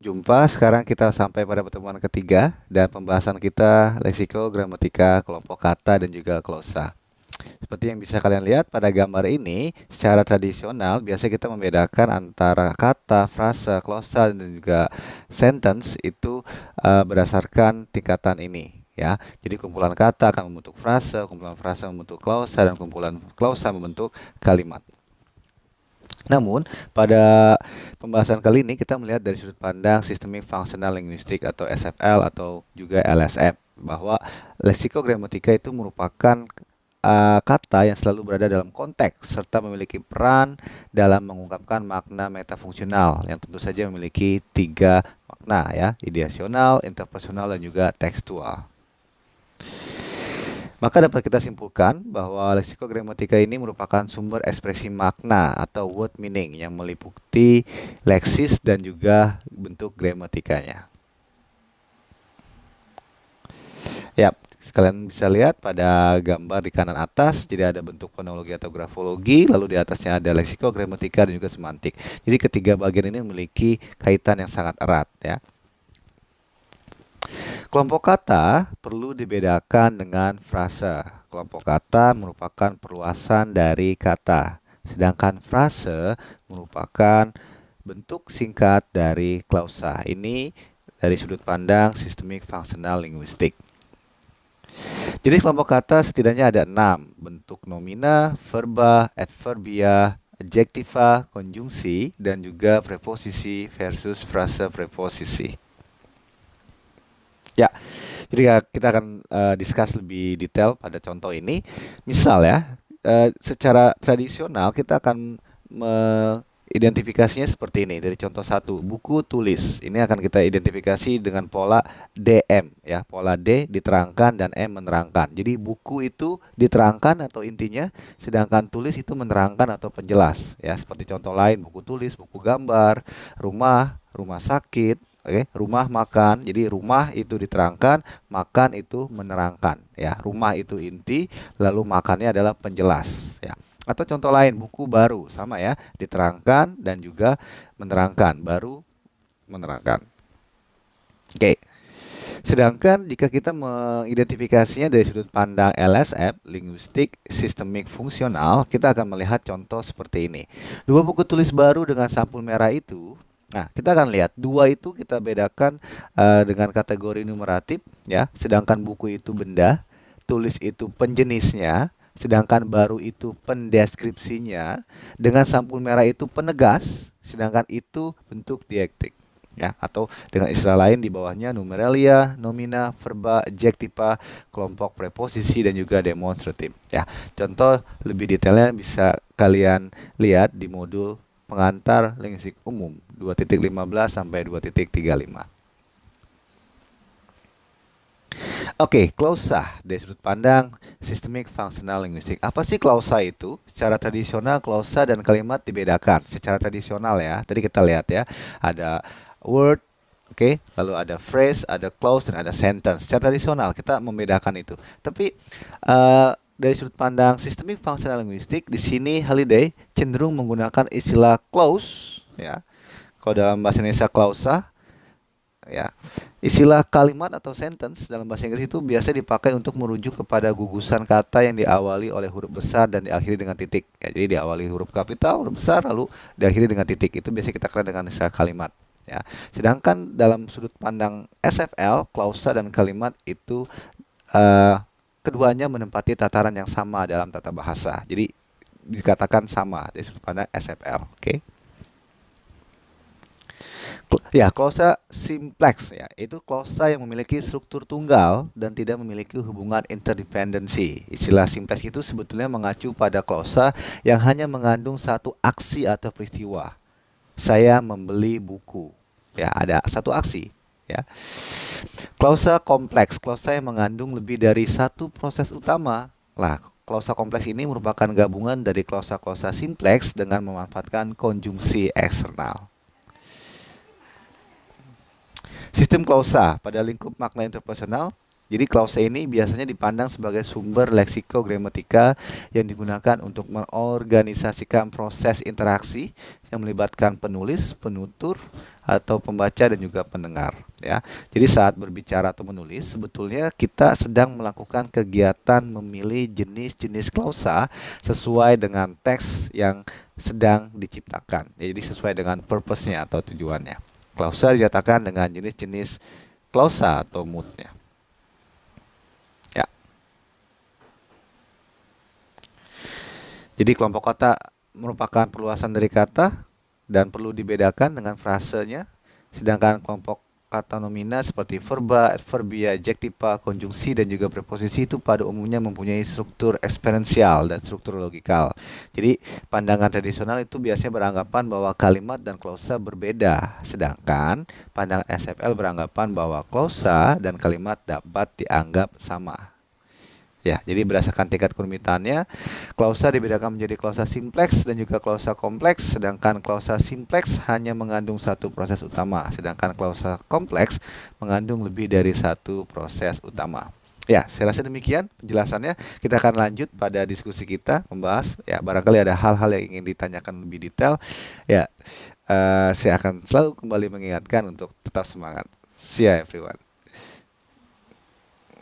jumpa. Sekarang kita sampai pada pertemuan ketiga dan pembahasan kita leksiko, gramatika, kelompok kata dan juga klausa. Seperti yang bisa kalian lihat pada gambar ini, secara tradisional biasanya kita membedakan antara kata, frasa, klausa dan juga sentence itu berdasarkan tingkatan ini ya. Jadi kumpulan kata akan membentuk frasa, kumpulan frasa membentuk klausa dan kumpulan klausa membentuk kalimat. Namun, pada pembahasan kali ini kita melihat dari sudut pandang Systemic Functional Linguistic atau SFL atau juga LSF bahwa leksikogramatika itu merupakan kata yang selalu berada dalam konteks serta memiliki peran dalam mengungkapkan makna metafungsional yang tentu saja memiliki tiga makna ya, ideasional, interpersonal dan juga tekstual. Maka dapat kita simpulkan bahwa leksikogramatika ini merupakan sumber ekspresi makna atau word meaning yang meliputi leksis dan juga bentuk gramatikanya. Ya, kalian bisa lihat pada gambar di kanan atas, jadi ada bentuk fonologi atau grafologi, lalu di atasnya ada leksikogramatika dan juga semantik. Jadi ketiga bagian ini memiliki kaitan yang sangat erat ya. Kelompok kata perlu dibedakan dengan frasa. Kelompok kata merupakan perluasan dari kata, sedangkan frase merupakan bentuk singkat dari klausa. Ini dari sudut pandang Systemic Functional Linguistic. Jadi kelompok kata setidaknya ada 6, bentuk nomina, verba, adverbia, adjektiva, konjungsi, dan juga preposisi versus frase preposisi. Ya, jadi kita akan discuss lebih detail pada contoh ini. Misal ya, secara tradisional kita akan mengidentifikasinya seperti ini dari contoh 1, buku tulis. Ini akan kita identifikasi dengan pola DM ya, pola D diterangkan dan M menerangkan. Jadi buku itu diterangkan atau intinya, sedangkan tulis itu menerangkan atau penjelas ya. Seperti contoh lain, buku tulis, buku gambar, rumah, rumah sakit. Oke, rumah makan. Jadi rumah itu diterangkan, makan itu menerangkan ya. Rumah itu inti, lalu makannya adalah penjelas ya. Atau contoh lain, buku baru sama ya, diterangkan dan juga menerangkan, baru menerangkan. Oke. Sedangkan jika kita mengidentifikasinya dari sudut pandang LSF, linguistik sistemik fungsional, kita akan melihat contoh seperti ini. Dua buku tulis baru dengan sampul merah itu. Nah, kita akan lihat dua itu kita bedakan dengan kategori numeratif ya, sedangkan buku itu benda, tulis itu penjenisnya, sedangkan baru itu pendeskripsinya, dengan sampul merah itu penegas, sedangkan itu bentuk diektik ya, atau dengan istilah lain di bawahnya numeralia, nomina, verba, adjektiva, kelompok preposisi dan juga demonstratif ya. Contoh lebih detailnya bisa kalian lihat di modul pengantar linguistik umum 2.15 sampai 2.35. Oke, klausa dari sudut pandang Systemic Functional Linguistic. Apa sih klausa itu? Secara tradisional klausa dan kalimat dibedakan. Secara tradisional ya. Tadi kita lihat ya, ada word, oke, lalu ada phrase, ada clause dan ada sentence. Secara tradisional kita membedakan itu. Tapi dari sudut pandang Systemic Functional Linguistic, di sini Halliday cenderung menggunakan istilah clause ya. Kalau dalam bahasa Indonesia klausa ya. Istilah kalimat atau sentence dalam bahasa Inggris itu biasa dipakai untuk merujuk kepada gugusan kata yang diawali oleh huruf besar dan diakhiri dengan titik. Ya, jadi diawali huruf kapital, huruf besar, lalu diakhiri dengan titik. Itu biasa kita kenal dengan istilah kalimat. Ya. Sedangkan dalam sudut pandang SFL, klausa dan kalimat itu keduanya menempati tataran yang sama dalam tata bahasa. Jadi dikatakan sama dari sudut pandang SFL. Oke. Ya, klausa simplex ya, itu klausa yang memiliki struktur tunggal dan tidak memiliki hubungan interdependensi. Istilah simplex itu sebetulnya mengacu pada klausa yang hanya mengandung satu aksi atau peristiwa. Saya membeli buku. Ya, ada satu aksi ya. Klausa kompleks, klausa yang mengandung lebih dari satu proses utama. Lah, klausa kompleks ini merupakan gabungan dari klausa-klausa simplex dengan memanfaatkan konjungsi eksternal. Sistem klausa pada lingkup makna interpersonal Jadi klausa ini biasanya dipandang sebagai sumber leksikogramatika yang digunakan untuk mengorganisasikan proses interaksi yang melibatkan penulis, penutur, atau pembaca dan juga pendengar, ya. Jadi saat berbicara atau menulis, sebetulnya kita sedang melakukan kegiatan memilih jenis-jenis klausa sesuai dengan teks yang sedang diciptakan. Jadi sesuai dengan purpose-nya atau tujuannya. Klausa dinyatakan dengan jenis-jenis klausa atau mood-nya. Ya. Jadi kelompok kata merupakan perluasan dari kata dan perlu dibedakan dengan frasenya. Sedangkan kelompok kata nomina seperti verba, adverbia, adjektiva, konjungsi, dan juga preposisi itu pada umumnya mempunyai struktur eksperensial dan struktur logikal. Jadi pandangan tradisional itu biasanya beranggapan bahwa kalimat dan klausa berbeda. Sedangkan pandangan SFL beranggapan bahwa klausa dan kalimat dapat dianggap sama. Ya, jadi berdasarkan tingkat kerumitannya, klausa dibedakan menjadi klausa simpleks dan juga klausa kompleks, sedangkan klausa simpleks hanya mengandung satu proses utama, sedangkan klausa kompleks mengandung lebih dari satu proses utama. Ya, saya rasa demikian penjelasannya. Kita akan lanjut pada diskusi kita membahas. Ya, barangkali ada hal-hal yang ingin ditanyakan lebih detail. Ya, saya akan selalu kembali mengingatkan untuk tetap semangat. See ya everyone.